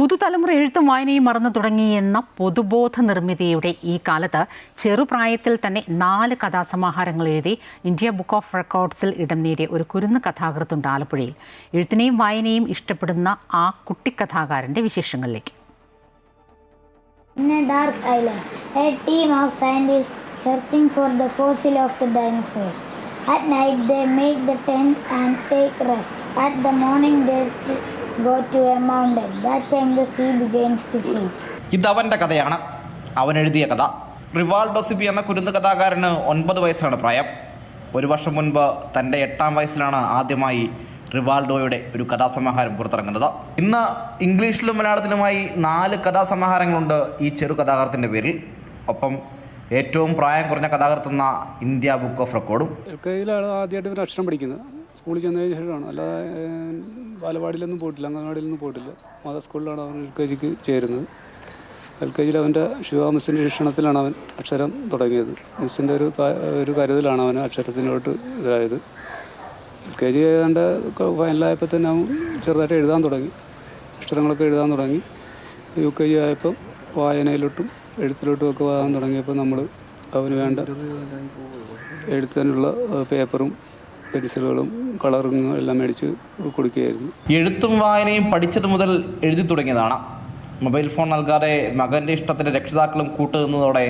പുതുതലമുറ എഴുത്തും വായനയും മറന്നു തുടങ്ങിയെന്ന പൊതുബോധ നിർമ്മിതിയുടെ ഈ കാലത്ത് ചെറുപ്രായത്തിൽ തന്നെ 4 കഥാസമാഹാരങ്ങൾ എഴുതി ഇന്ത്യ ബുക്ക് ഓഫ് റെക്കോർഡ്സിൽ ഇടം നേടിയ ഒരു കുരുന്ന് കഥാകൃത്തുണ്ട് ആലപ്പുഴയിൽ. എഴുത്തിനെയും വായനയും ഇഷ്ടപ്പെടുന്ന ആ കുട്ടിക്കഥാകാരൻ്റെ വിശേഷങ്ങളിലേക്ക്. In a dark island, a team of scientists searching for the fossil of the dinosaurs. At night, they make the tent and take rest. At the morning, they go to a mountain. That time, the sea begins to freeze. ഇതവൻ്റെ കഥയാണ്. അവൻ എഴുതിയ കഥ. Rivaldo Sibi എന്ന കുരുന്ന് കഥാകാരന് 9 വയസ്സാണ് പ്രായം. ഒരു വർഷം മുൻപ് തൻ്റെ 8ാം വയസ്സിലാണ് ആദ്യമായി റിവാൾഡോയുടെ ഒരു കഥാസമാഹാരം പുറത്തിറങ്ങുന്നത്. ഇന്ന് ഇംഗ്ലീഷിലും മലയാളത്തിലുമായി 4 കഥാസമാഹാരങ്ങളുണ്ട് ഈ ചെറു കഥാകൃത്തിൻ്റെ പേരിൽ. ഒപ്പം ഏറ്റവും പ്രായം കുറഞ്ഞ കഥാകൃത്തെന്ന ഇന്ത്യ ബുക്ക് ഓഫ് റെക്കോർഡും. LKGയിലാണ് ആദ്യമായിട്ട് ഒരു അക്ഷരം പഠിക്കുന്നത്. സ്കൂളിൽ ചെന്നതിന് ശേഷമാണ്. അല്ലാതെ ബാലവാടിയിലൊന്നും പോയിട്ടില്ല, അംഗൻവാടിയിലൊന്നും പോയിട്ടില്ല. മത സ്കൂളിലാണ് അവൻ LKGക്ക് ചേരുന്നത്. LKGയിൽ അവൻ്റെ ശിവ മിസ്സിൻ്റെ ശിക്ഷണത്തിലാണ് അവൻ അക്ഷരം തുടങ്ങിയത്. മിസ്സിൻ്റെ ഒരു കരുതലാണ് അവൻ അക്ഷരത്തിനോട്ട് ഇതായത്. LKG ഏതാണ്ട് ഫൈനലായപ്പോൾ തന്നെ അവൻ ചെറുതായിട്ട് എഴുതാൻ തുടങ്ങി, അക്ഷരങ്ങളൊക്കെ എഴുതാൻ തുടങ്ങി. UKG ആയപ്പം വായനയിലോട്ടും എഴുത്തിലോട്ടും ഒക്കെ പോകാൻ തുടങ്ങിയപ്പോൾ നമ്മൾ അവന് വേണ്ട എഴുത്താനുള്ള പേപ്പറും പെൻസിലുകളും കളറിങ്ങും എല്ലാം മേടിച്ച് കൊടുക്കുകയായിരുന്നു. എഴുത്തും വായനയും പഠിച്ചത് മുതൽ എഴുതി തുടങ്ങിയതാണ്. മൊബൈൽ ഫോൺ നൽകാതെ മകൻ്റെ ഇഷ്ടത്തിന് രക്ഷിതാക്കളും കൂട്ടുനിന്നതോടെ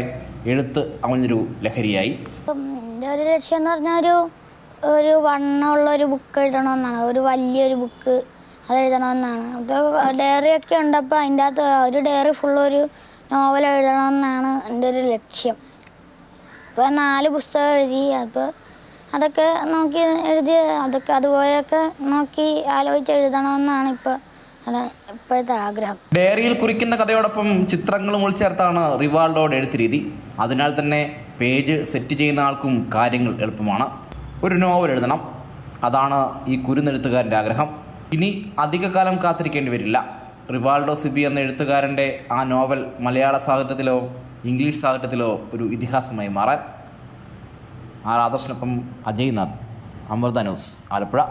എഴുത്ത് അവനൊരു ലഹരിയായി. എൻ്റെ ഒരു ലക്ഷ്യം എന്ന് പറഞ്ഞാൽ ഒരു വണ്ണമുള്ളൊരു ബുക്ക് എഴുതണമെന്നാണ്, ഒരു വലിയൊരു ബുക്ക് അത് എഴുതണമെന്നാണ്. അത് ഡയറിയൊക്കെ ഉണ്ടപ്പോൾ അതിൻ്റെ അകത്ത് ഒരു ഡയറി ഫുള്ളൊരു നോവൽ എഴുതണമെന്നാണ് എൻ്റെ ഒരു ലക്ഷ്യം. ഇപ്പോൾ 4 പുസ്തകം എഴുതി. അപ്പോൾ അതൊക്കെ നോക്കി എഴുതി, അതൊക്കെ അതുപോലെയൊക്കെ നോക്കി ആലോചിച്ച് എഴുതണമെന്നാണ് ഇപ്പോഴത്തെ ആഗ്രഹം. ഡയറിയിൽ കുറിക്കുന്ന കഥയോടൊപ്പം ചിത്രങ്ങളും ഉൾച്ചേർത്താണ് റിവാൾഡോയുടെ എഴുത്ത് രീതി. അതിനാൽ തന്നെ പേജ് സെറ്റ് ചെയ്യുന്ന ആൾക്കും കാര്യങ്ങൾ എളുപ്പമാണ്. ഒരു നോവൽ എഴുതണം, അതാണ് ഈ കുരുന്നെഴുത്തുകാരൻ്റെ ആഗ്രഹം. ഇനി അധികകാലം കാത്തിരിക്കേണ്ടി വരില്ല. റിവാൾഡോ സിബി എന്ന എഴുത്തുകാരൻ്റെ ആ നോവൽ മലയാള സാഹിത്യത്തിലോ ഇംഗ്ലീഷ് സാഹിത്യത്തിലോ ഒരു ഇതിഹാസമായി മാറാൻ. ആദർശിനൊപ്പം അജയ് നാഥ്, അമൃത ന്യൂസ്, ആലപ്പുഴ.